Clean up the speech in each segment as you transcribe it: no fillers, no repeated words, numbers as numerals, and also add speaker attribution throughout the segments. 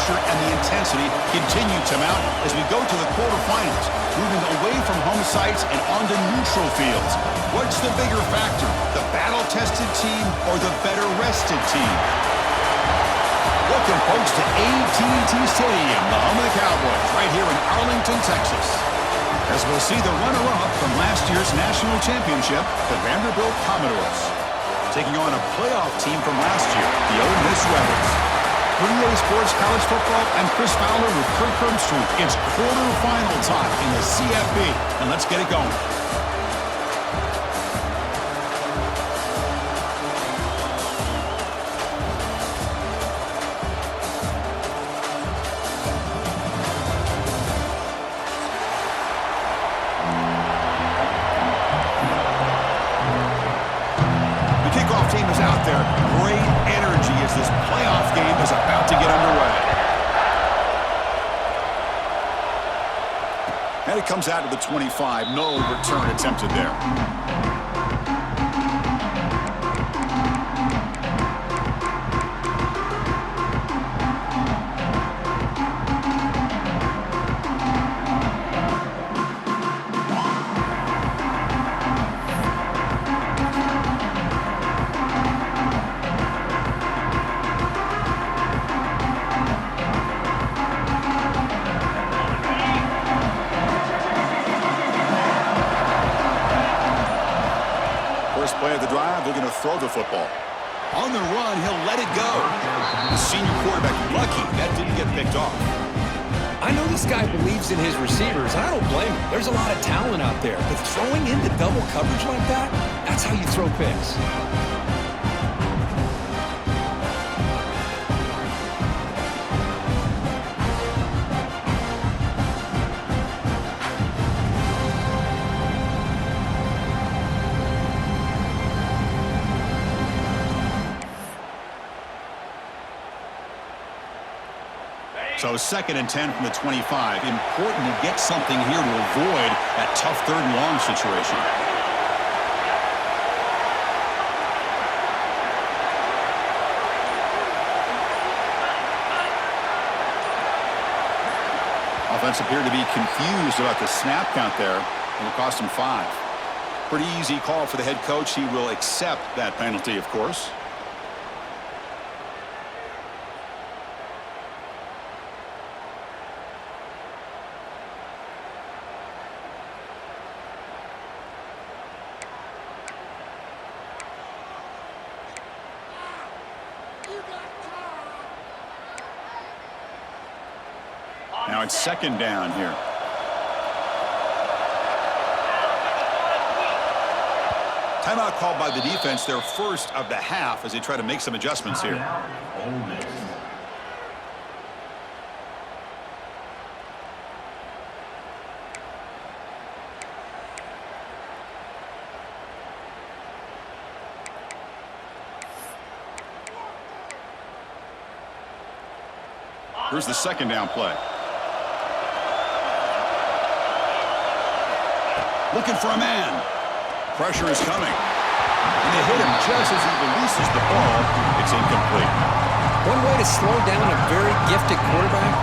Speaker 1: pressure and the intensity continue to mount as we go to the quarterfinals, moving away from home sites and onto neutral fields. What's the bigger factor, the battle-tested team or the better-rested team? Welcome, folks, to AT&T Stadium, the home of the Cowboys, right here in Arlington, Texas. As we'll see the runner-up from last year's national championship, the Vanderbilt Commodores, taking on a playoff team from last year, the Ole Miss Rebels. For EA Sports College Football, I'm Chris Fowler with Kirk Herbstreit. It's quarterfinal time in the CFB, and let's get it going. Team is out there. Great energy as this playoff game is about to get underway. And it comes out to the 25. No return attempted there. Play of the drive, looking to throw the football. On the run, he'll let it go. The senior quarterback lucky that didn't get picked off.
Speaker 2: I know this guy believes in his receivers, and I don't blame him. There's a lot of talent out there, but throwing into double coverage like that, that's how you throw picks.
Speaker 1: So 2nd and 10 from the 25. Important to get something here to avoid that tough 3rd and long situation. Offense appeared to be confused about the snap count there, and it cost him 5. Pretty easy call for the head coach. He will accept that penalty, of course. Now it's 2nd down here. Timeout called by the defense, their first of the half, as they try to make some adjustments here. Here's the 2nd down play. Looking for a man. Pressure is coming. And they hit him just as he releases the ball. It's incomplete.
Speaker 2: One way to slow down a very gifted quarterback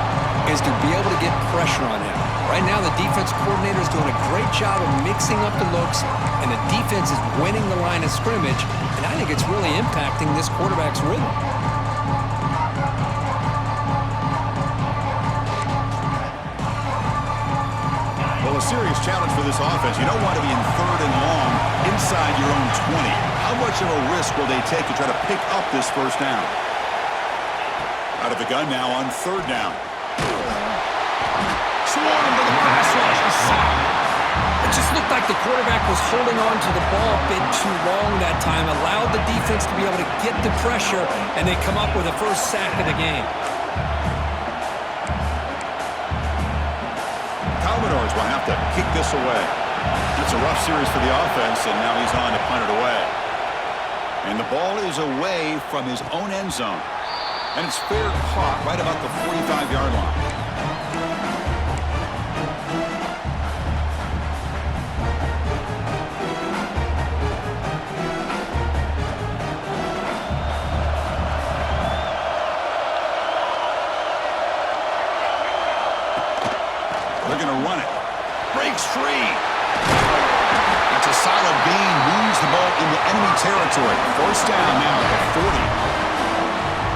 Speaker 2: is to be able to get pressure on him. Right now, the defense coordinator is doing a great job of mixing up the looks, and the defense is winning the line of scrimmage, and I think it's really impacting this quarterback's rhythm.
Speaker 1: Well, a serious challenge for this offense. You don't want to be in 3rd and long inside your own 20. How much of a risk will they take to try to pick up this 1st down? Out of the gun now on 3rd down. Swarmed to the pass rush.
Speaker 2: It just looked like the quarterback was holding on to the ball a bit too long that time, allowed the defense to be able to get the pressure, and they come up with a 1st sack of the game.
Speaker 1: Commodores will have to kick this away. It's a rough series for the offense, and now he's on to punt it away. And the ball is away from his own end zone. And it's fair caught right about the 45-yard line. They're going to run it. Breaks free. That's a solid gain. Moves the ball into enemy territory. First down now at the 40.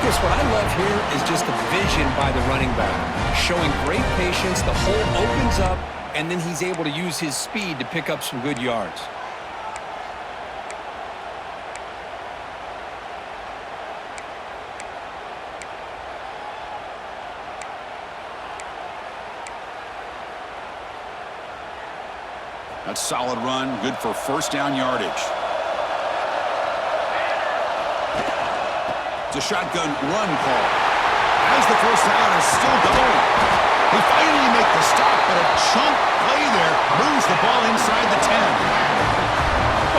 Speaker 2: Chris, what I love here is just the vision by the running back. Showing great patience. The hole opens up, and then he's able to use his speed to pick up some good yards.
Speaker 1: That's solid run, good for first down yardage. It's a shotgun run call. As the first down is still going. They finally make the stop, but a chunk play there moves the ball inside the 10.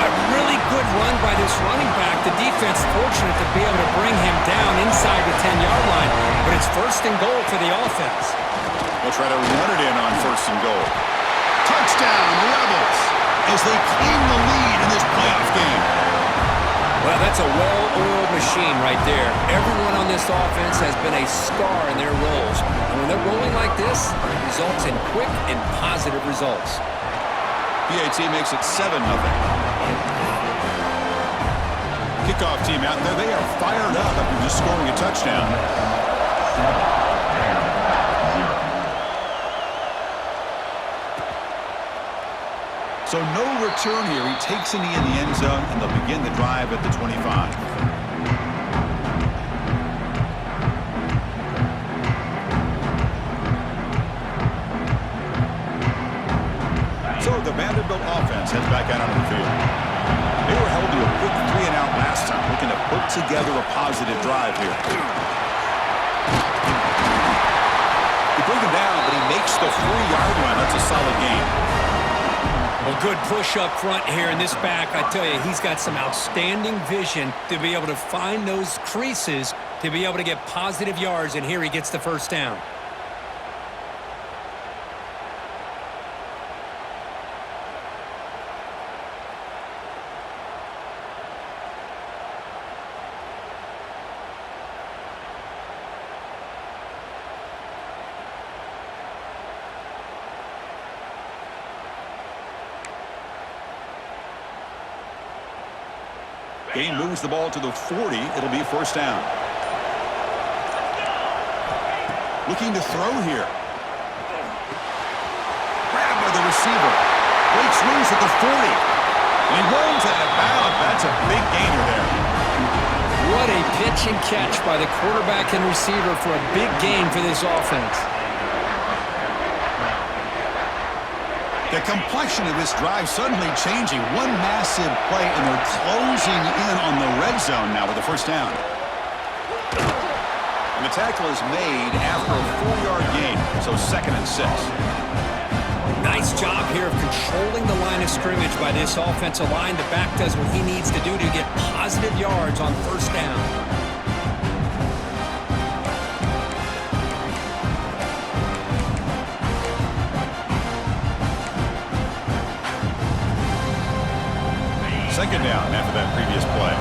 Speaker 2: A really good run by this running back. The defense fortunate to be able to bring him down inside the 10-yard line, but it's first and goal for the offense.
Speaker 1: They'll try to run it in on first and goal. Touchdown, Rebels, as they claim the lead in this playoff game.
Speaker 2: Well, that's a well-oiled machine right there. Everyone on this offense has been a star in their roles. And when they're rolling like this, it results in quick and positive results.
Speaker 1: PAT makes it 7-0. Kickoff team out there. They are fired up after just scoring a touchdown. So no return here. He takes a knee in the end zone, and they'll begin the drive at the 25. So the Vanderbilt offense heads back out on the field. They were held to a quick 3-and-out last time, looking to put together a positive drive here. They bring him down, but he makes the 3-yard line. That's a solid gain.
Speaker 2: Well, good push up front here, and this back, I tell you, he's got some outstanding vision to be able to find those creases, to be able to get positive yards, and here he gets the first down.
Speaker 1: Game moves the ball to the 40. It'll be first down. Looking to throw here. Grabbed by the receiver. Breaks loose at the 40. And he rolls out of bounds. That's a big gainer there.
Speaker 2: What a pitch and catch by the quarterback and receiver for a big gain for this offense.
Speaker 1: The complexion of this drive suddenly changing. One massive play, and they're closing in on the red zone now with the first down. And the tackle is made after a 4-yard gain, so 2nd and 6.
Speaker 2: Nice job here of controlling the line of scrimmage by this offensive line. The back does what he needs to do to get positive yards on first down.
Speaker 1: Second down after that previous play.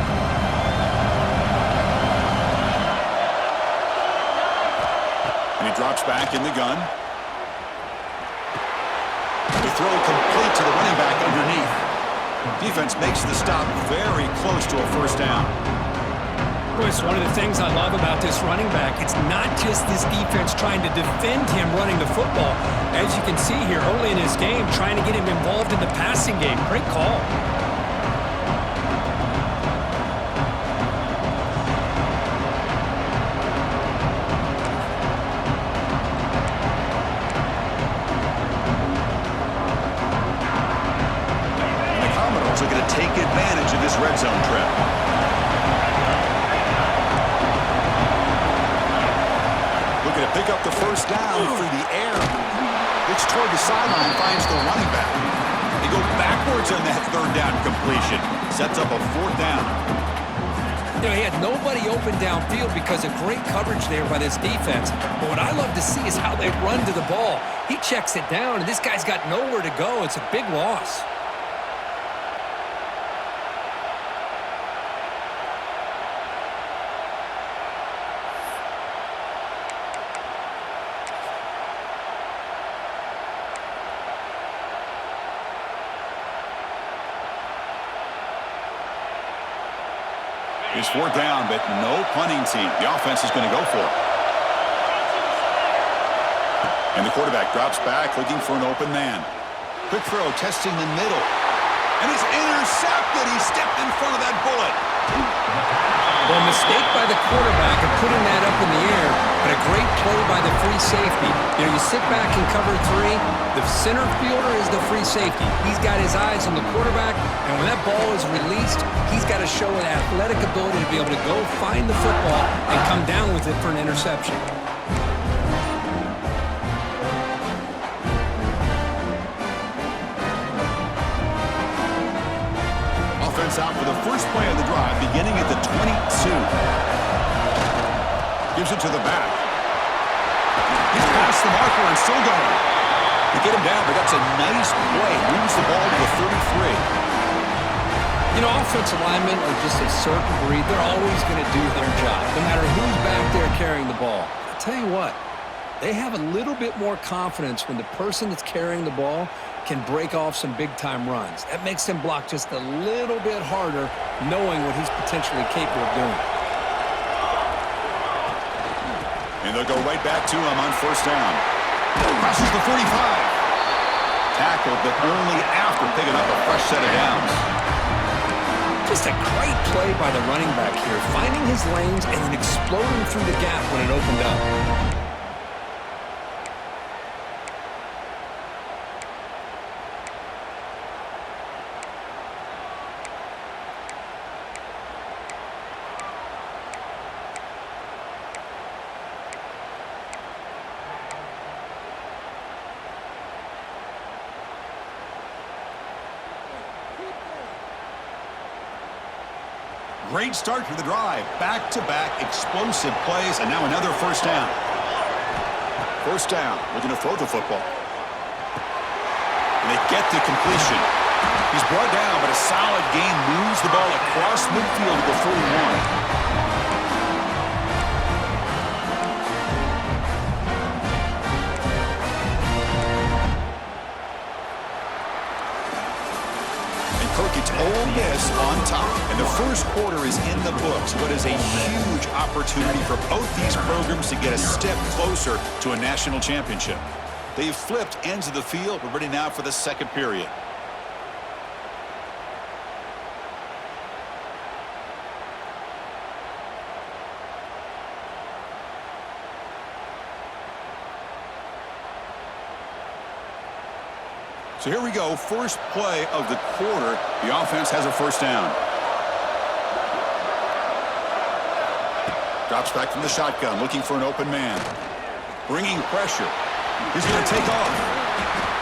Speaker 1: And he drops back in the gun. The throw complete to the running back underneath. Defense makes the stop very close to a first down.
Speaker 2: Chris, one of the things I love about this running back, it's not just this defense trying to defend him running the football. As you can see here early in his game, trying to get him involved in the passing game. Great call.
Speaker 1: Take advantage of this red zone trip. Looking to pick up the first down through the air. Looks toward the sideline, finds the running back. They go backwards on that third down completion. Sets up a 4th down.
Speaker 2: You know, he had nobody open downfield because of great coverage there by this defense. But what I love to see is how they run to the ball. He checks it down, and this guy's got nowhere to go. It's a big loss.
Speaker 1: It's fourth down, but no punting team. The offense is going to go for it. And the quarterback drops back, looking for an open man. Quick throw, testing the middle. And it's intercepted. He stepped in front of that bullet.
Speaker 2: Well, mistake by the quarterback of putting that up in the air, but a great play by the free safety. You know, you sit back in cover three, the center fielder is the free safety. He's got his eyes on the quarterback, and when that ball is released, he's got to show an athletic ability to be able to go find the football and come down with it for an interception.
Speaker 1: Out for the first play of the drive, beginning at the 22. Gives it to the back. He's past the marker and still going. To get him down, but that's a nice play. Moves the ball to the 33.
Speaker 2: You know, offensive linemen are just a certain breed. They're always going to do their job, no matter who's back there carrying the ball. I'll tell you what, they have a little bit more confidence when the person that's carrying the ball can break off some big-time runs. That makes him block just a little bit harder, knowing what he's potentially capable of doing.
Speaker 1: And they'll go right back to him on first down. Crosses the 45. Tackled, but only after picking up a fresh set of downs.
Speaker 2: Just a great play by the running back here, finding his lanes and then exploding through the gap when it opened up.
Speaker 1: Great start to the drive. Back-to-back explosive plays, and now another first down. First down, looking to throw the football. And they get the completion. He's brought down, but a solid gain moves the ball across midfield to the 41. It's Ole Miss on top, and the first quarter is in the books. What is a huge opportunity for both these programs to get a step closer to a national championship. They've flipped ends of the field. We're ready now for the second period. So here we go, first play of the quarter. The offense has a first down. Drops back from the shotgun, looking for an open man. Bringing pressure. He's going to take off.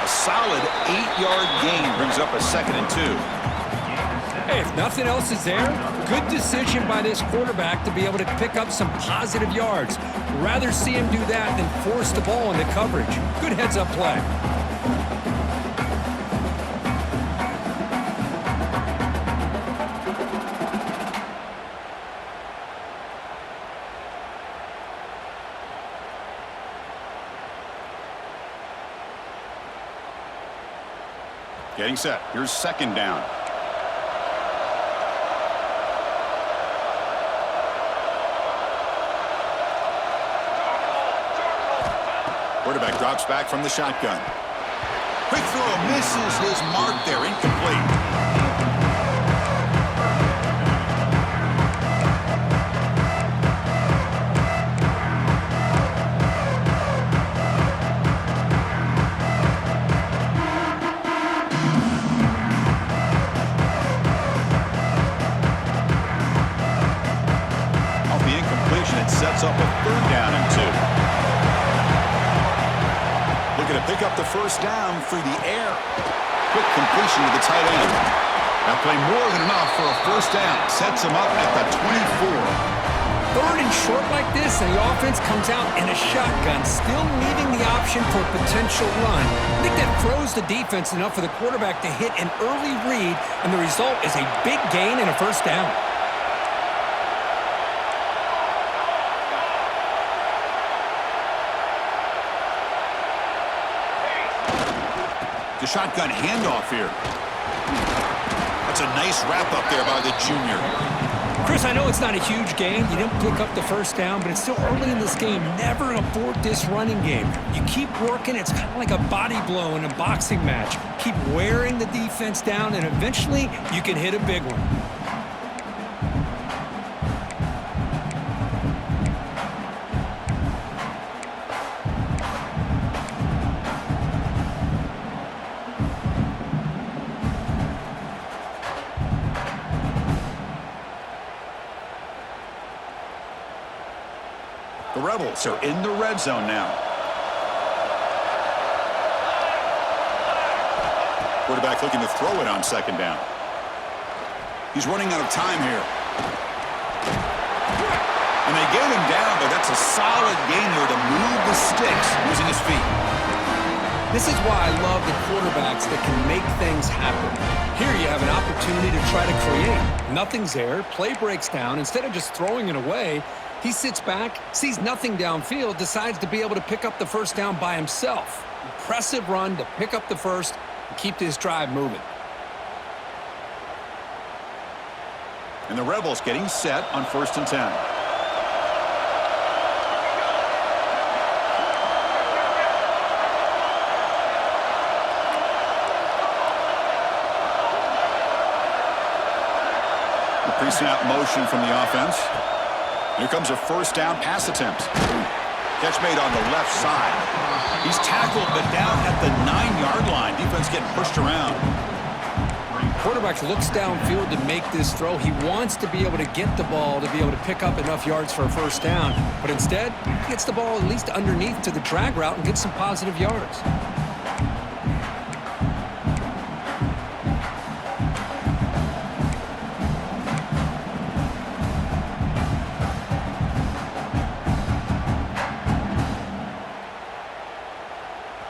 Speaker 1: A solid 8-yard gain brings up a 2nd and 2.
Speaker 2: Hey, if nothing else is there, good decision by this quarterback to be able to pick up some positive yards. Rather see him do that than force the ball into coverage. Good heads-up play.
Speaker 1: Getting set. Here's second down. Quarterback drops back from the shotgun. Quick throw, misses his mark there, incomplete. Sets up a 3rd down and 2. Looking to pick up the first down through the air. Quick completion to the tight end. That play more than enough for a first down. Sets him up at the 24.
Speaker 2: 3rd and short like this, and the offense comes out in a shotgun, still leaving the option for a potential run. I think that throws the defense enough for the quarterback to hit an early read, and the result is a big gain and a first down.
Speaker 1: The shotgun handoff here. That's a nice wrap up there by the junior.
Speaker 2: Chris, I know it's not a huge game. You didn't pick up the first down, but it's still early in this game. Never abort this running game. You keep working. It's kind of like a body blow in a boxing match. Keep wearing the defense down, and eventually you can hit a big one.
Speaker 1: The Rebels are in the red zone now. Quarterback looking to throw it on second down. He's running out of time here. And they get him down, but that's a solid gain here to move the sticks using his feet.
Speaker 2: This is why I love the quarterbacks that can make things happen. Here you have an opportunity to try to create. Nothing's there. Play breaks down. Instead of just throwing it away, he sits back, sees nothing downfield, decides to be able to pick up the first down by himself. Impressive run to pick up the first and keep this drive moving.
Speaker 1: And the Rebels getting set on 1st and 10. The pre-snap motion from the offense. Here comes a first down pass attempt. Catch made on the left side. He's tackled, but down at the 9-yard line. Defense getting pushed around.
Speaker 2: Quarterback looks downfield to make this throw. He wants to be able to get the ball to be able to pick up enough yards for a first down. But instead, he gets the ball at least underneath to the drag route and gets some positive yards.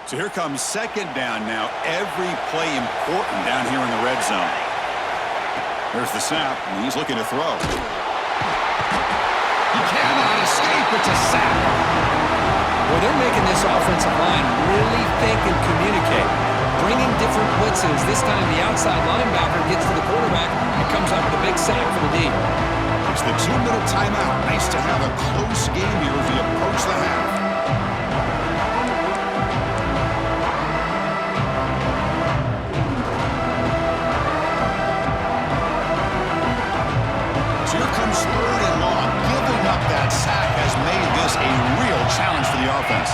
Speaker 1: So here comes second down now. Every play important down here in the red zone. There's the snap, and he's looking to throw. He cannot escape. It's a sack.
Speaker 2: Well, they're making this offensive line really think and communicate. Bringing different blitzes. This time the outside linebacker gets to the quarterback and comes up with a big sack for the D.
Speaker 1: It's the 2-minute timeout. Nice to have a close game here as we approach the half. Here comes 3rd and long. Giving up that sack has made this a real challenge for the offense.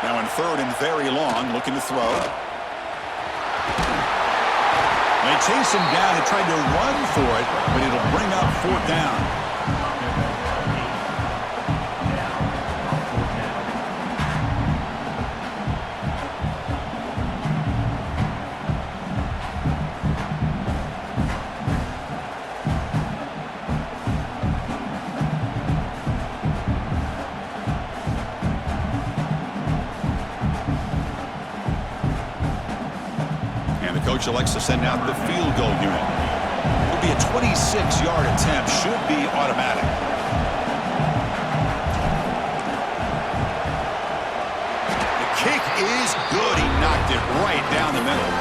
Speaker 1: Now in 3rd and very long, looking to throw. They chase him down and tried to run for it, but it'll bring up 4th down. Coach elects to send out the field goal unit. It'll be a 26-yard attempt. Should be automatic. The kick is good. He knocked it right down the middle.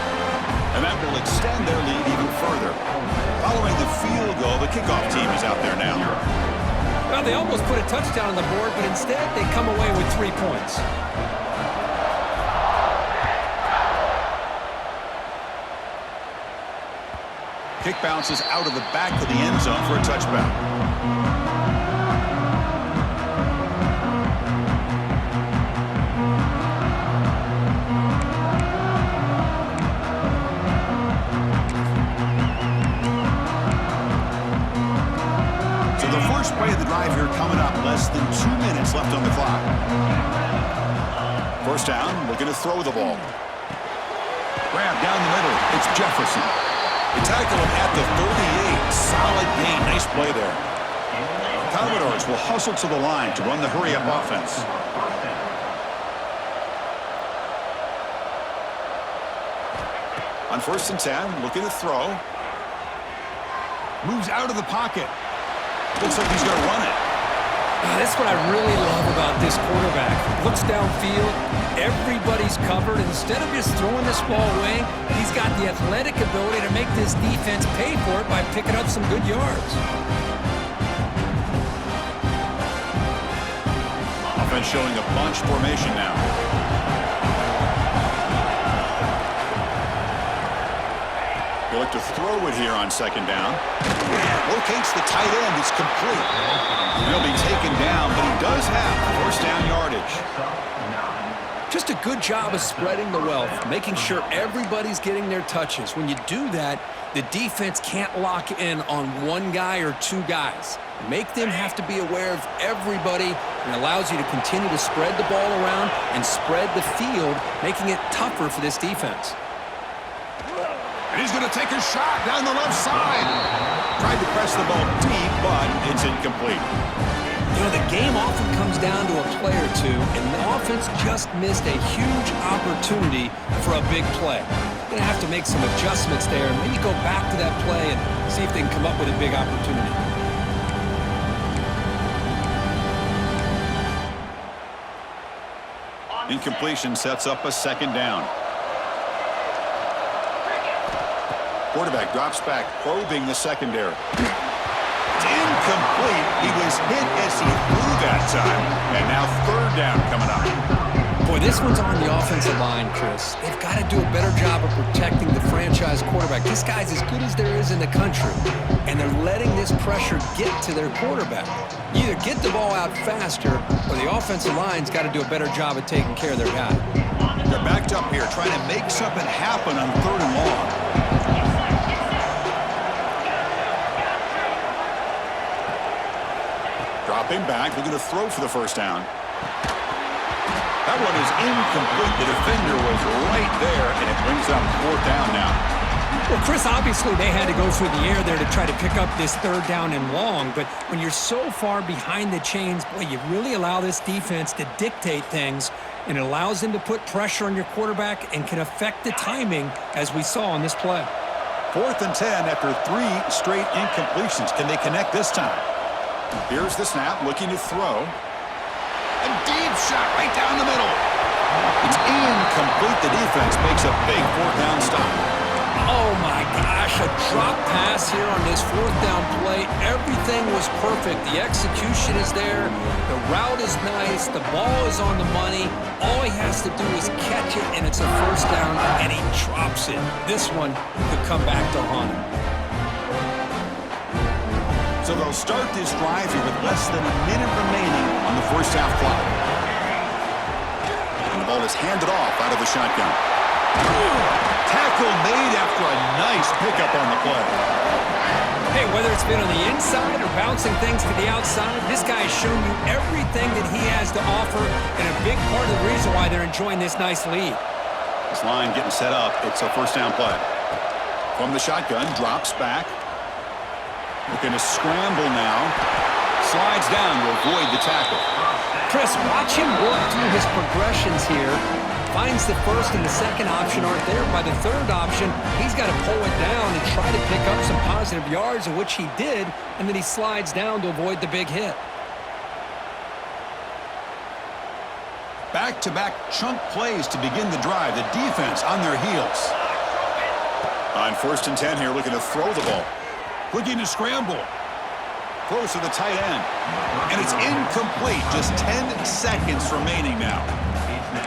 Speaker 1: And that will extend their lead even further. Following the field goal, the kickoff team is out there now.
Speaker 2: Well, they almost put a touchdown on the board, but instead they come away with 3 points.
Speaker 1: Kick bounces out of the back of the end zone for a touchback. So the first play of the drive here coming up. Less than 2 minutes left on the clock. First down, looking to throw the ball. Grab down the middle. It's Jefferson. They tackle him at the 38. Solid gain. Nice play there. The Commodores will hustle to the line to run the hurry-up offense. On 1st and 10, looking to throw. Moves out of the pocket. Looks like he's going to run it.
Speaker 2: That's what I really love about this quarterback. Looks downfield, everybody's covered. Instead of just throwing this ball away, he's got the athletic ability to make this defense pay for it by picking up some good yards.
Speaker 1: Offense showing a bunch formation now. He'll look to throw it here on second down. Locates the tight end. It's complete. He'll be taken down, but he does have first down yardage.
Speaker 2: Just a good job of spreading the wealth, making sure everybody's getting their touches. When you do that, the defense can't lock in on one guy or two guys. Make them have to be aware of everybody, and allows you to continue to spread the ball around and spread the field, making it tougher for this defense.
Speaker 1: And he's going to take a shot down the left side. Tried to press the ball deep, but it's incomplete.
Speaker 2: You know, the game often comes down to a play or two, and the offense just missed a huge opportunity for a big play. Going to have to make some adjustments there, and maybe go back to that play and see if they can come up with a big opportunity.
Speaker 1: Incompletion sets up a second down. Quarterback drops back, probing the secondary. It's incomplete. He was hit as he threw that time. And now third down coming up.
Speaker 2: Boy, this one's on the offensive line, Chris. They've got to do a better job of protecting the franchise quarterback. This guy's as good as there is in the country, and they're letting this pressure get to their quarterback. You either get the ball out faster, or the offensive line's got to do a better job of taking care of their guy.
Speaker 1: They're backed up here, trying to make something happen on third and long. Dropping back, looking to throw for the first down. That one is incomplete. The defender was right there, and it brings up fourth down now.
Speaker 2: Well, Chris, obviously they had to go through the air there to try to pick up this third down and long, but when you're so far behind the chains, boy, you really allow this defense to dictate things, and it allows them to put pressure on your quarterback and can affect the timing, as we saw on this play.
Speaker 1: 4th and 10 after 3 straight incompletions. Can they connect this time? Here's the snap, looking to throw. A deep shot right down the middle. It's incomplete. The defense makes a big fourth down stop.
Speaker 2: Oh, my gosh, a drop pass here on this fourth down play. Everything was perfect. The execution is there. The route is nice. The ball is on the money. All he has to do is catch it, and it's a first down, and he drops it. This one could come back to haunt him.
Speaker 1: So they'll start this drive here with less than a minute remaining on the first half clock. And the ball is handed off out of the shotgun. Tackle made after a nice pickup on the play.
Speaker 2: Hey, whether it's been on the inside or bouncing things to the outside, this guy has shown you everything that he has to offer, and a big part of the reason why they're enjoying this nice lead.
Speaker 1: This line getting set up. It's a first down play. From the shotgun, drops back. Looking to scramble now. Slides down to avoid the tackle.
Speaker 2: Chris, watch him work through his progressions here. Finds the first and the second option aren't there. By the third option, he's got to pull it down and try to pick up some positive yards, of which he did, and then he slides down to avoid the big hit.
Speaker 1: Back-to-back chunk plays to begin the drive. The defense on their heels. On 1st and 10 here, looking to throw the ball. Looking to scramble. Close to the tight end. And it's incomplete. Just 10 seconds remaining now.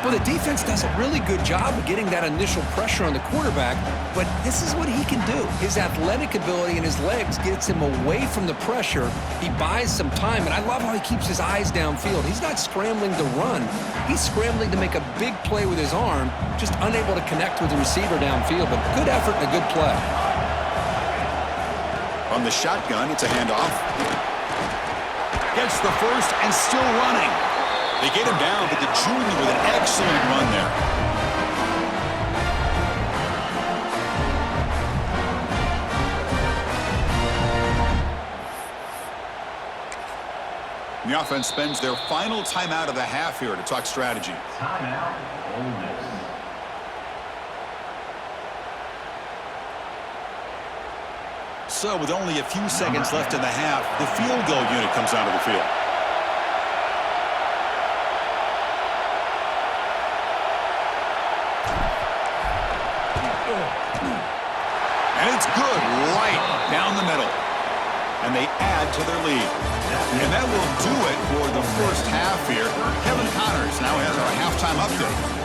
Speaker 2: Well, the defense does a really good job of getting that initial pressure on the quarterback, but this is what he can do. His athletic ability and his legs gets him away from the pressure. He buys some time, and I love how he keeps his eyes downfield. He's not scrambling to run. He's scrambling to make a big play with his arm, just unable to connect with the receiver downfield, but good effort and a good play.
Speaker 1: On the shotgun, it's a handoff. Gets the first and still running. They get him down, but the junior with an excellent run there. The offense spends their final timeout of the half here to talk strategy.
Speaker 3: Timeout, Ole Miss.
Speaker 1: So with only a few seconds left in the half, the field goal unit comes out of the field. And it's good right down the middle. And they add to their lead. And that will do it for the first half here. Kevin Connors now has our halftime update.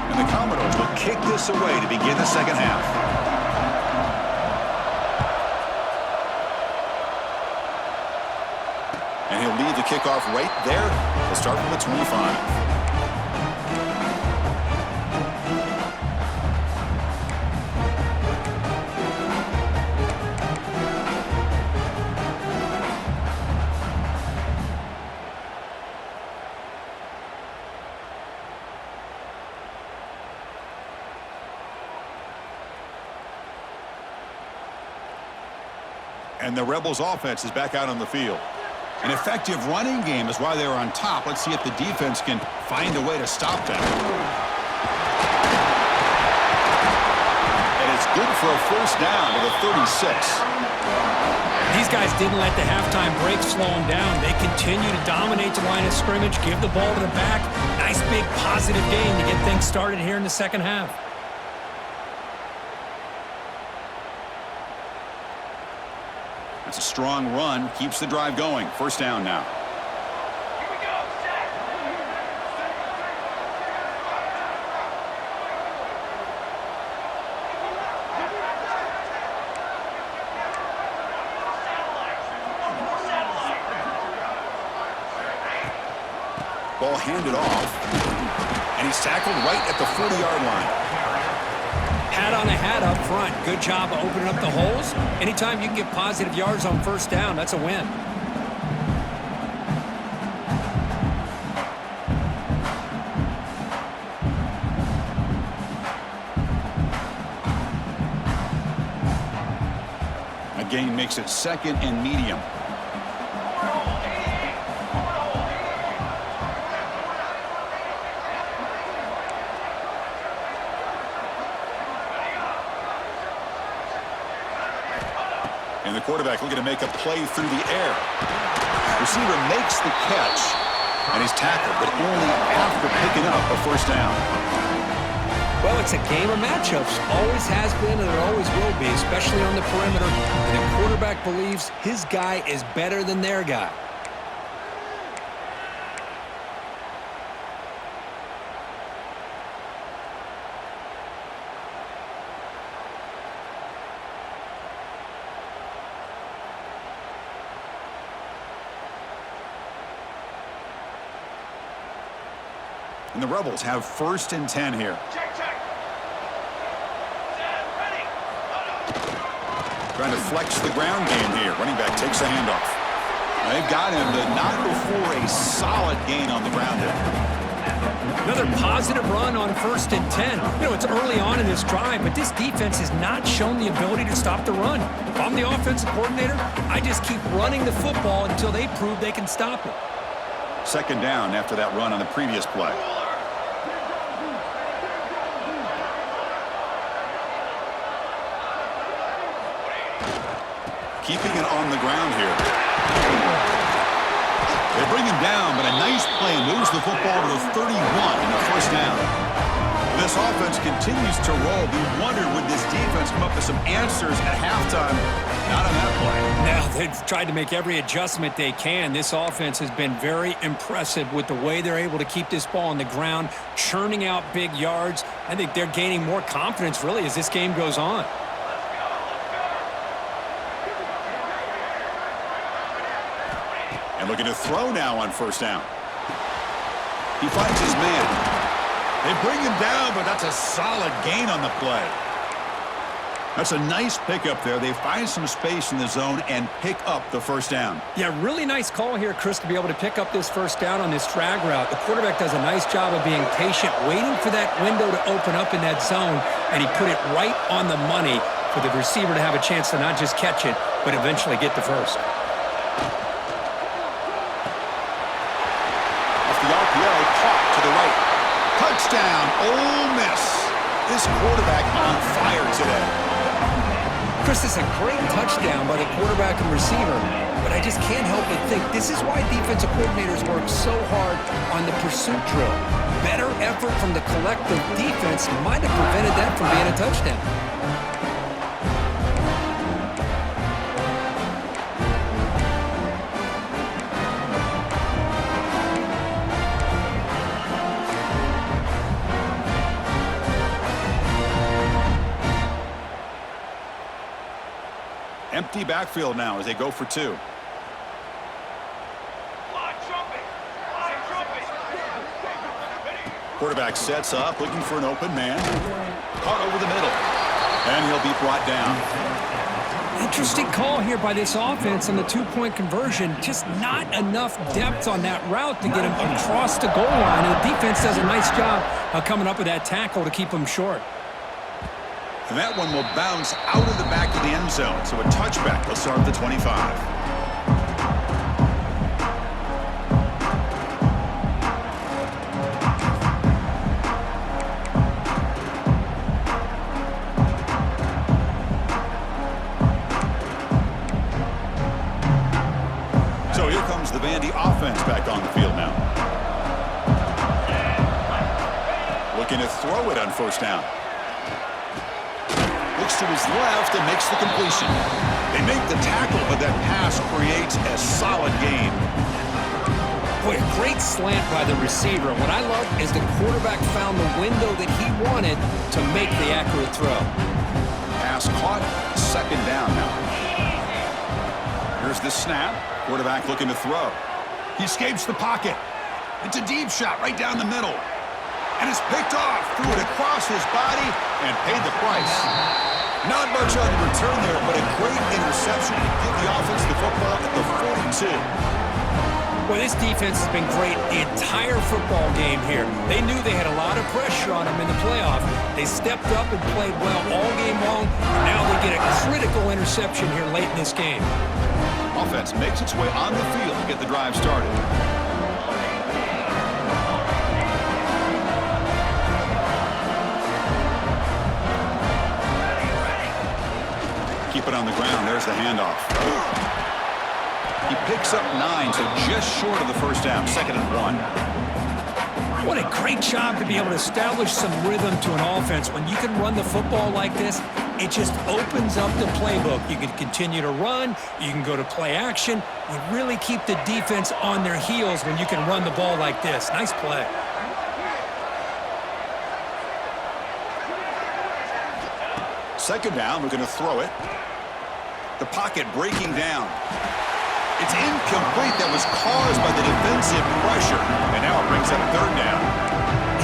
Speaker 1: And the Commodores will kick this away to begin the second half. And he'll lead the kickoff right there. He'll start from the 25. And the Rebels offense is back out on the field. An effective running game is why they're on top. Let's see if the defense can find a way to stop that. And it's good for a first down to the 36.
Speaker 4: These guys didn't let the halftime break slow them down. They continue to dominate the line of scrimmage, give the ball to the back. Nice big positive game to get things started here in the second half.
Speaker 1: That's a strong run. Keeps the drive going. First down now.
Speaker 3: Here we go, set.
Speaker 1: Ball handed off. And he's tackled right at the 40-yard line.
Speaker 4: Hat on a hat up front. Good job of opening up the holes. Anytime you can get positive yards on first down, that's a win.
Speaker 1: A gain makes it second and medium. And the quarterback looking to make a play through the air. Receiver makes the catch, and he's tackled, but only after picking up a first down.
Speaker 4: Well, it's a game of matchups. Always has been, and it always will be, especially on the perimeter. And the quarterback believes his guy is better than their guy.
Speaker 1: And the Rebels have first and 10 here.
Speaker 3: Check, check. Set, ready.
Speaker 1: Trying to flex the ground game here. Running back takes the handoff. Now they've got him, but not before a solid gain on the ground there.
Speaker 4: Another positive run on first and 10. You know, it's early on in this drive, but this defense has not shown the ability to stop the run. If I'm the offensive coordinator, I just keep running the football until they prove they can stop it.
Speaker 1: Second down after that run on the previous play. Keeping it on the ground here. They bring him down, but a nice play moves the football to the 31 in the first down. This offense continues to roll. We wondered, would this defense come up with some answers at halftime? Not on that play.
Speaker 4: Now, they've tried to make every adjustment they can. This offense has been very impressive with the way they're able to keep this ball on the ground, churning out big yards. I think they're gaining more confidence, really, as this game goes on.
Speaker 1: And looking to throw now on first down. He finds his man. They bring him down, but that's a solid gain on the play. That's a nice pickup there. They find some space in the zone and pick up the first down.
Speaker 4: Yeah, really nice call here, Chris, to be able to pick up this first down on this drag route. The quarterback does a nice job of being patient, waiting for that window to open up in that zone, and he put it right on the money for the receiver to have a chance to not just catch it, but eventually get the first.
Speaker 1: Off the RPO, caught to the right. Touchdown, Ole Miss. This quarterback on fire today.
Speaker 4: Chris, this is a great touchdown by the quarterback and receiver, but I just can't help but think this is why defensive coordinators work so hard on the pursuit drill. Better effort from the collective defense might have prevented that from being a touchdown.
Speaker 1: Empty backfield now as they go for two. Quarterback sets up, looking for an open man. Caught over the middle. And he'll be brought down.
Speaker 4: Interesting call here by this offense on the two-point conversion. Just not enough depth on that route to get him across the goal line. And the defense does a nice job of coming up with that tackle to keep him short.
Speaker 1: And that one will bounce out of the back of the end zone. So a touchback will start the 25. So here comes the Vandy offense back on the field now. Looking to throw it on first down. Looks to his left and makes the completion. They make the tackle, but that pass creates a solid gain.
Speaker 4: Boy, a great slant by the receiver. What I love is the quarterback found the window that he wanted to make the accurate throw.
Speaker 1: Pass caught, second down now. Here's the snap. Quarterback looking to throw. He escapes the pocket. It's a deep shot right down the middle. And it's picked off. Threw it across his body and paid the price. Not much on the return there, but a great interception to give the offense the football at the 42.
Speaker 4: Well, this defense has been great the entire football game here. They knew they had a lot of pressure on them in the playoff. They stepped up and played well all game long, and now they get a critical interception here late in this game.
Speaker 1: Offense makes its way on the field to get the drive started. Keep it on the ground. There's the handoff. He picks up 9, so just short of the first down. 2nd and 1.
Speaker 4: What a great job to be able to establish some rhythm to an offense. When you can run the football like this, it just opens up the playbook. You can continue to run. You can go to play action. You really keep the defense on their heels when you can run the ball like this. Nice play.
Speaker 1: Second down, we're going to throw it. The pocket breaking down. It's incomplete. That was caused by the defensive pressure. And now it brings up 3rd down.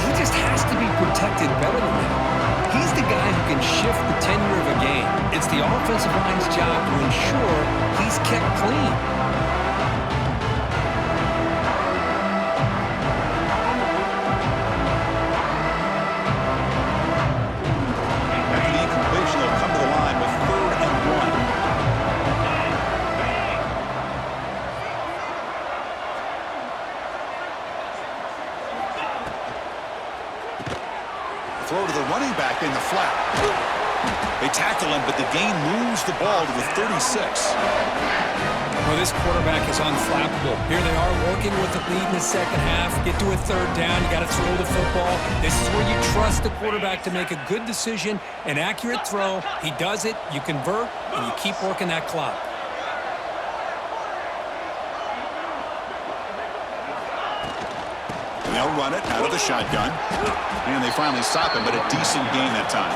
Speaker 4: He just has to be protected better than that. He's the guy who can shift the tenure of a game. It's the offensive line's job to ensure he's kept clean.
Speaker 1: After the incompletion, they'll come to the line with 3rd and 1. Throw to the running back in the flat. They tackle him, but the gain moves the ball to the 36.
Speaker 4: Well, this quarterback is unflappable. Here they are working with the lead in the second half. Get to a 3rd down. You got to throw the football. This is where you trust the quarterback to make a good decision, an accurate throw. He does it, you convert, and you keep working that clock.
Speaker 1: They'll run it out of the shotgun. And they finally stop him, but a decent gain that time.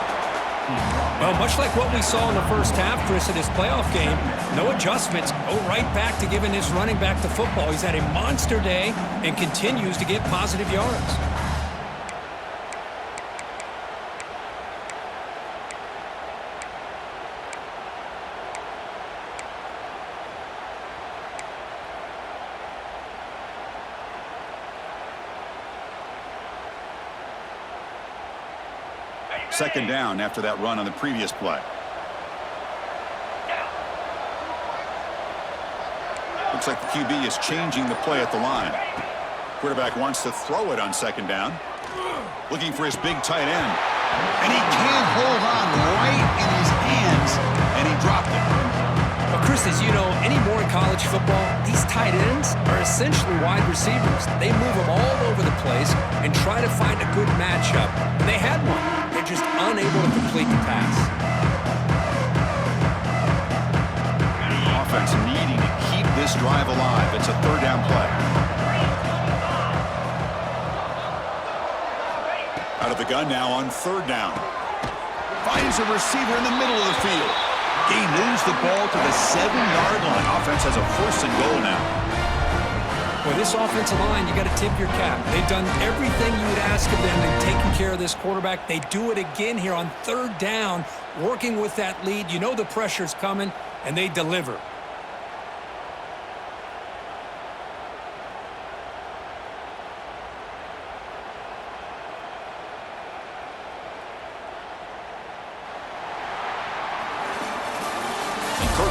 Speaker 4: Well, much like what we saw in the first half, Chris, in this playoff game, no adjustments. Go right back to giving his running back the football. He's had a monster day and continues to get positive yards.
Speaker 1: Second down after that run on the previous play. Looks like the QB is changing the play at the line. Quarterback wants to throw it on 2nd down. Looking for his big tight end. And he can't hold on right in his hands. and he dropped it.
Speaker 2: But Chris, as you know, anymore in college football, these tight ends are essentially wide receivers. They move them all over the place and try to find a good matchup. And they had one. They're just unable to complete the pass.
Speaker 1: Offense needing to keep this drive alive. It's a third down play. Out of the gun now on third down. Finds a receiver in the middle of the field. He moves the ball to the 7-yard line. Offense has a first and goal now.
Speaker 2: Well, this offensive line, you got to tip your cap. They've done everything you would ask of them in taking care of this quarterback. They do it again here on third down, working with that lead. You know the pressure's coming, and they deliver.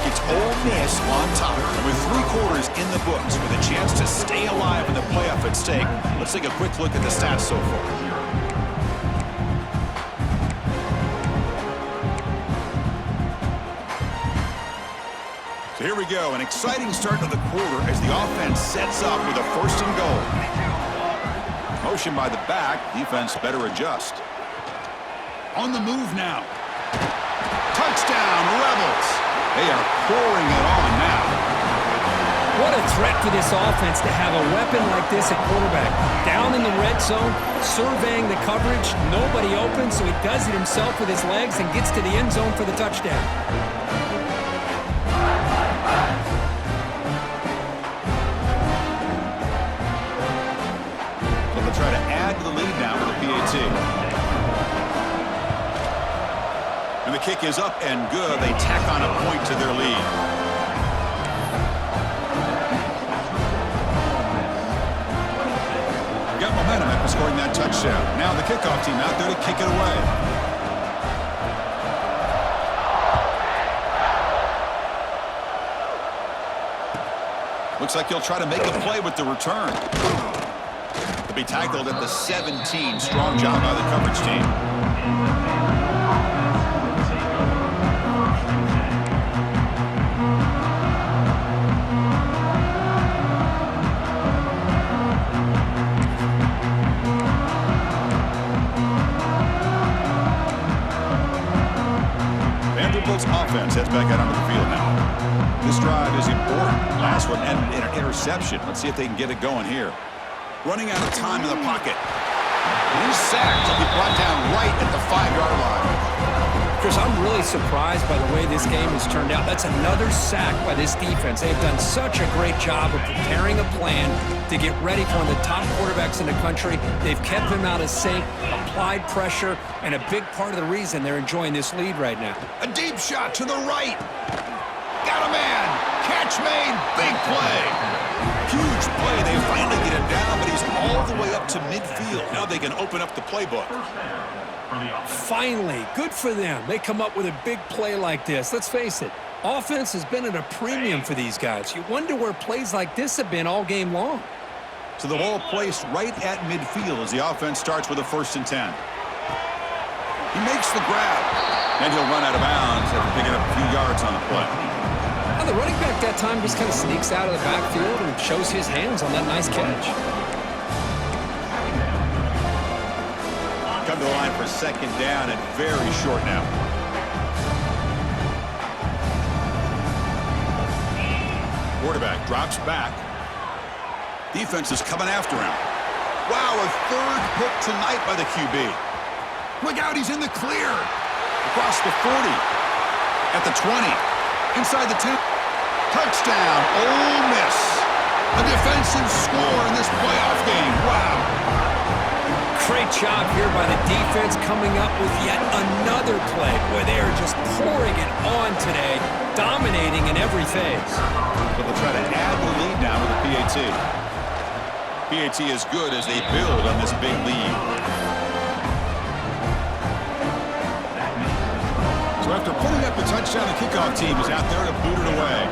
Speaker 1: It's Ole Miss on top. And with 3 quarters in the books, with a chance to stay alive in the playoff at stake, let's take a quick look at the stats so far. So here we go, an exciting start to the quarter as the offense sets up with a first and goal. Motion by the back, defense better adjust. On the move now. Touchdown, Rebels! They are pouring it on now.
Speaker 2: What a threat for this offense to have a weapon like this at quarterback. Down in the red zone, surveying the coverage, nobody open, so he does it himself with his legs and gets to the end zone for the touchdown.
Speaker 1: So they'll try to add to the lead now with a PAT. And the kick is up and good. They tack on a point to their lead. Got momentum after scoring that touchdown. Now the kickoff team out there to kick it away. Looks like he'll try to make a play with the return. He'll be tackled at the 17. Strong job by the coverage team. Vanderbilt's offense heads back out onto the field now. This drive is important. Last one ended in an interception. Let's see if they can get it going here. Running out of time in the pocket. He's sacked. He'll be brought down right at the 5-yard line.
Speaker 2: Chris, I'm really surprised by the way this game has turned out. That's another sack by this defense. They've done such a great job of preparing a plan to get ready for one of the top quarterbacks in the country. They've kept him out of sync, applied pressure, and a big part of the reason they're enjoying this lead right now.
Speaker 1: A deep shot to the right. Got a man. Catch made. Big play. Huge play. They finally get it down, but he's all the way up to midfield. Now they can open up the playbook.
Speaker 2: Finally, good for them. They come up with a big play like this. Let's face it, offense has been at a premium for these guys. You wonder where plays like this have been all game long.
Speaker 1: So the ball placed right at midfield as the offense starts with a 1st and 10. He makes the grab, and he'll run out of bounds after picking up a few yards on the play.
Speaker 2: Now the running back that time just kind of sneaks out of the backfield and shows his hands on that nice catch.
Speaker 1: Come to the line for 2nd down and very short now. Quarterback drops back. Defense is coming after him. Wow, a 3rd pick tonight by the QB. Look out, he's in the clear. Across the 40. At the 20. Inside the 10. Touchdown, Ole Miss. A defensive score in this playoff game. Wow.
Speaker 2: Great job here by the defense coming up with yet another play where they are just pouring it on today, dominating in every phase.
Speaker 1: But they'll try to add the lead now with a PAT. PAT is good as they build on this big lead. So after putting up the touchdown, the kickoff team is out there to boot it away.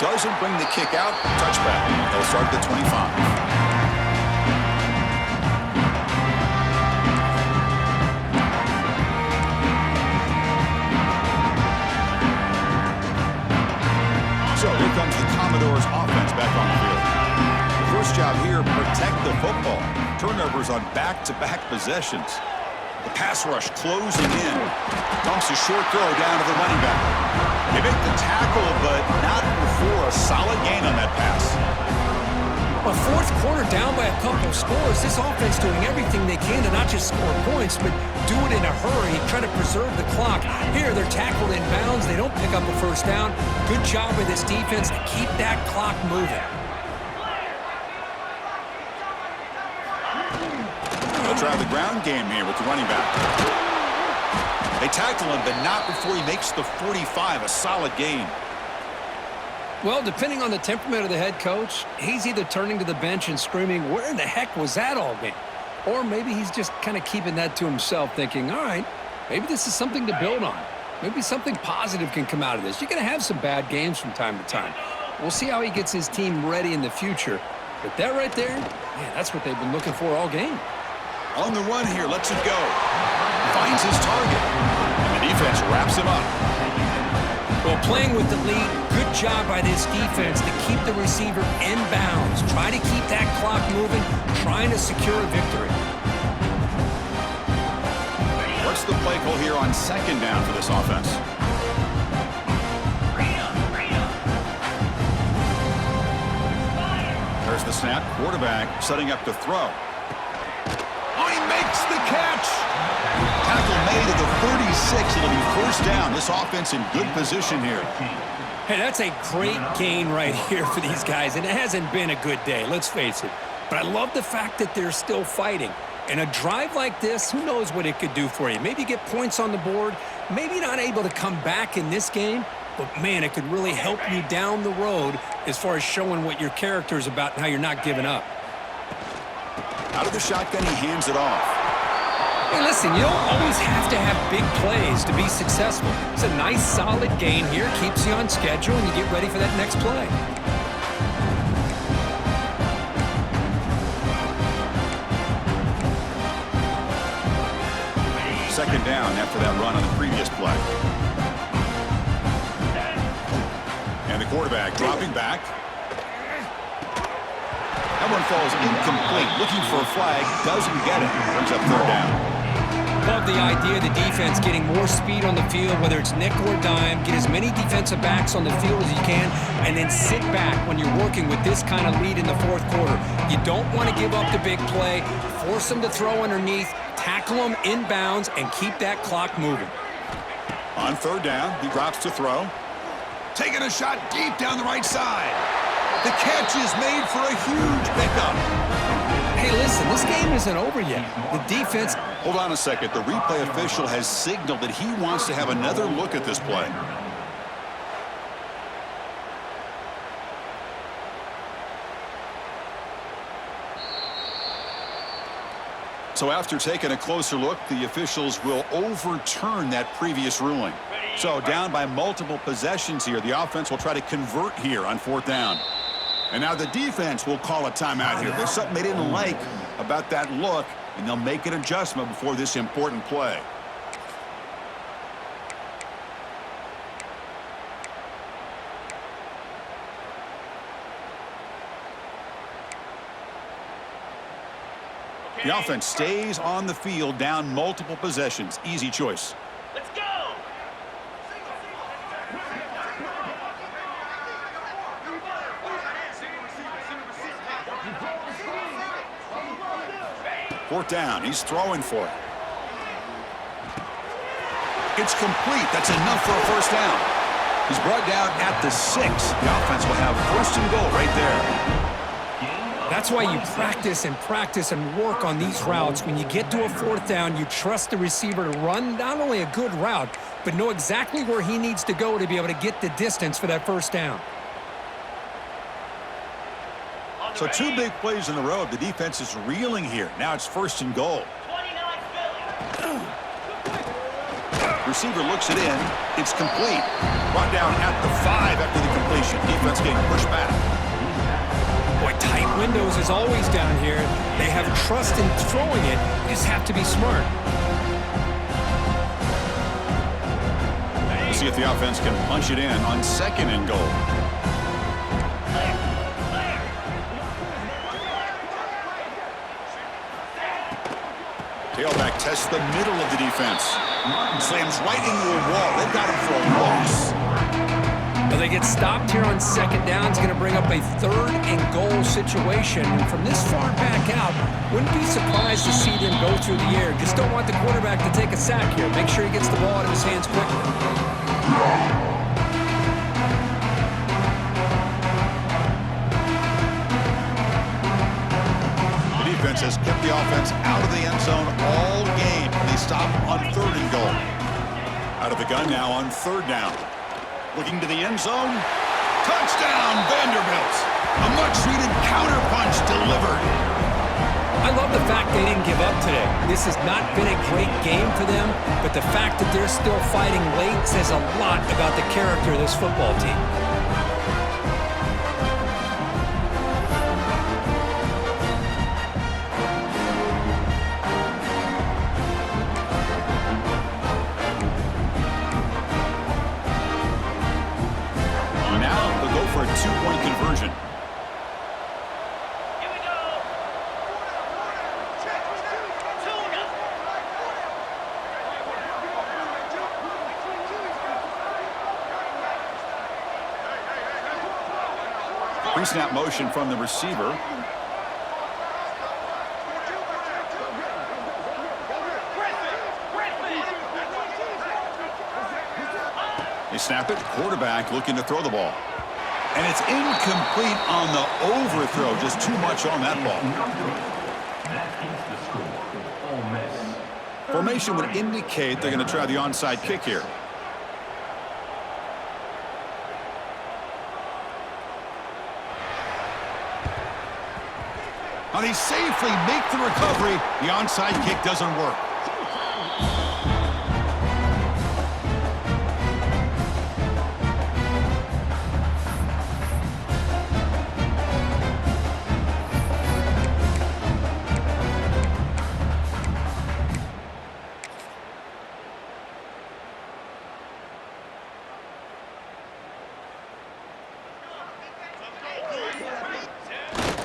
Speaker 1: Doesn't bring the kick out. Touchback. They'll start at the 25. Commodores offense back on the field. The first job here, protect the football. Turnovers on back-to-back possessions. The pass rush closing in. Dumps a short throw down to the running back. They make the tackle, but not before a solid gain on that pass.
Speaker 4: A fourth quarter down by a couple of scores. This offense doing everything they can to not just score points, but do it in a hurry, try to preserve the clock. Here, they're tackled in bounds. They don't pick up a first down. Good job by this defense to keep that clock moving.
Speaker 1: They'll try the ground game here with the running back. They tackle him, but not before he makes the 45, a solid gain.
Speaker 2: Well, depending on the temperament of the head coach, he's either turning to the bench and screaming, where in the heck was that all game? Or maybe he's just kind of keeping that to himself, thinking, all right, maybe this is something to build on. Maybe something positive can come out of this. You're going to have some bad games from time to time. We'll see how he gets his team ready in the future. But that right there, man, that's what they've been looking for all game.
Speaker 1: On the run here, lets it go. Finds his target. And the defense wraps him up.
Speaker 4: Well, playing with the lead, good job by this defense to keep the receiver in bounds. Try to keep that clock moving, trying to secure a victory.
Speaker 1: What's the play call here on second down for this offense? There's the snap. Quarterback setting up to throw. Oh, he makes the catch. Tackle made at the 36. It'll be first down. This offense in good position here.
Speaker 4: Hey, that's a great gain right here for these guys, and it hasn't been a good day, let's face it. But I love the fact that they're still fighting. And a drive like this, who knows what it could do for you. Maybe get points on the board, maybe not able to come back in this game, but man, it could really help you down the road as far as showing what your character is about and how you're not giving up.
Speaker 1: Out of the shotgun, he hands it off.
Speaker 4: Hey, listen, you don't always have to have big plays to be successful. It's a nice, solid gain here. Keeps you on schedule, and you get ready for that next play.
Speaker 1: Second down after that run on the previous play. And the quarterback dropping back. That one falls incomplete. Looking for a flag. Doesn't get it. Brings up third down.
Speaker 4: Love the idea of the defense getting more speed on the field, whether it's nickel or dime. Get as many defensive backs on the field as you can, and then sit back when you're working with this kind of lead in the fourth quarter. You don't want to give up the big play. Force them to throw underneath. Tackle them in bounds and keep that clock moving.
Speaker 1: On third down, he drops to throw. Taking a shot deep down the right side. The catch is made for a huge pickup.
Speaker 4: Hey, listen, this game isn't over yet. The defense...
Speaker 1: Hold on a second. The replay official has signaled that he wants to have another look at this play. So after taking a closer look, the officials will overturn that previous ruling. So down by multiple possessions here, the offense will try to convert here on fourth down. And now the defense will call a timeout here. There's something they didn't like about that look, and they'll make an adjustment before this important play. The offense stays on the field, down multiple possessions. Easy choice.
Speaker 3: Let's go!
Speaker 1: Fourth down. He's throwing for it. It's complete. That's enough for a first down. He's brought down at the 6. The offense will have first and goal right there.
Speaker 4: That's why you practice and work on these routes. When you get to a fourth down, you trust the receiver to run not only a good route, but know exactly where he needs to go to be able to get the distance for that first down.
Speaker 1: So 2 big plays in a row. The defense is reeling here. Now it's first and goal.
Speaker 3: 29 Philly.
Speaker 1: Receiver looks it in. It's complete. Brought down at the 5 after the completion. Defense getting pushed back.
Speaker 4: Boy, tight windows is always down here. They have trust in throwing it. You just have to be smart.
Speaker 1: We'll see if the offense can punch it in on second and goal. tests the middle of the defense. Slams right into a wall. They've got him for a loss.
Speaker 4: Well, they get stopped here on second down. It's going to bring up a 3rd and goal situation. And from this far back out, wouldn't be surprised to see them go through the air. Just don't want the quarterback to take a sack here. Make sure he gets the ball out of his hands quickly.
Speaker 1: The defense has kept the offense out of the end zone all game. They stop on 3rd and goal. Out of the gun now on 3rd down. Looking to the end zone. Touchdown, Vanderbilt. A much-needed counterpunch delivered.
Speaker 4: I love the fact they didn't give up today. This has not been a great game for them, but the fact that they're still fighting late says a lot about the character of this football team.
Speaker 1: For a 2-point conversion.
Speaker 3: Here we go. Tuna.
Speaker 1: Pre-snap motion from the receiver. They snap it. Quarterback looking to throw the ball. And it's incomplete on the overthrow. Just too much on that ball. Formation would indicate they're going to try the onside kick here. Now they safely make the recovery. The onside kick doesn't work.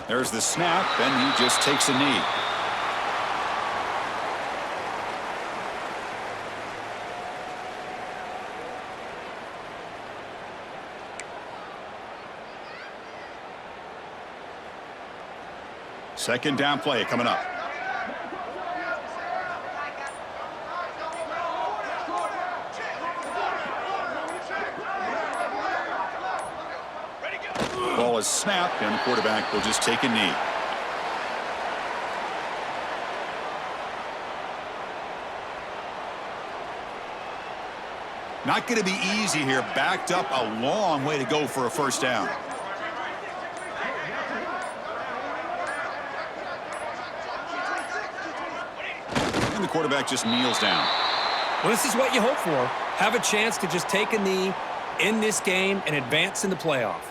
Speaker 1: There's the snap, and he just takes a knee. Second down play coming up. Ball is snapped, and the quarterback will just take a knee. Not going to be easy here. Backed up a long way to go for a first down. And the quarterback just kneels down.
Speaker 4: Well, this is what you hope for. Have a chance to just take a knee in this game and advance in the playoff.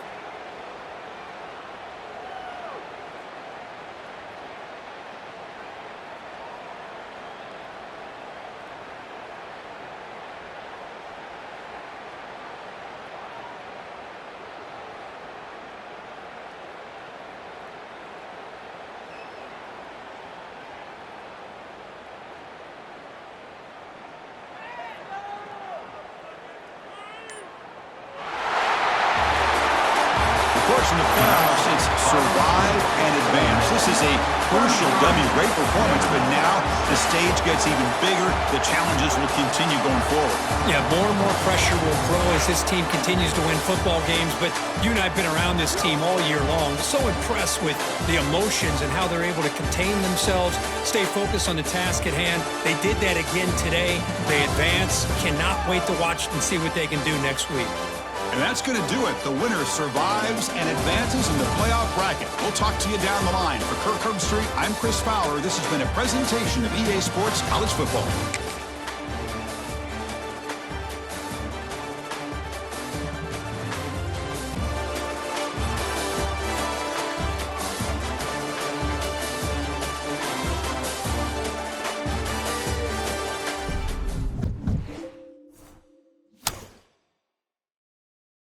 Speaker 1: In the playoffs, it's survive and advance. This is a crucial W. Great performance, but now the stage gets even bigger. The challenges will continue going forward.
Speaker 4: Yeah, more and more pressure will grow as this team continues to win football games, but you and I have been around this team all year long. So impressed with the emotions and how they're able to contain themselves, stay focused on the task at hand. They did that again today. They advance. Cannot wait to watch and see what they can do next week.
Speaker 1: And that's going to do it. The winner survives and advances in the playoff bracket. We'll talk to you down the line. For Kirk Herbstreit, I'm Chris Fowler. This has been a presentation of EA Sports College Football.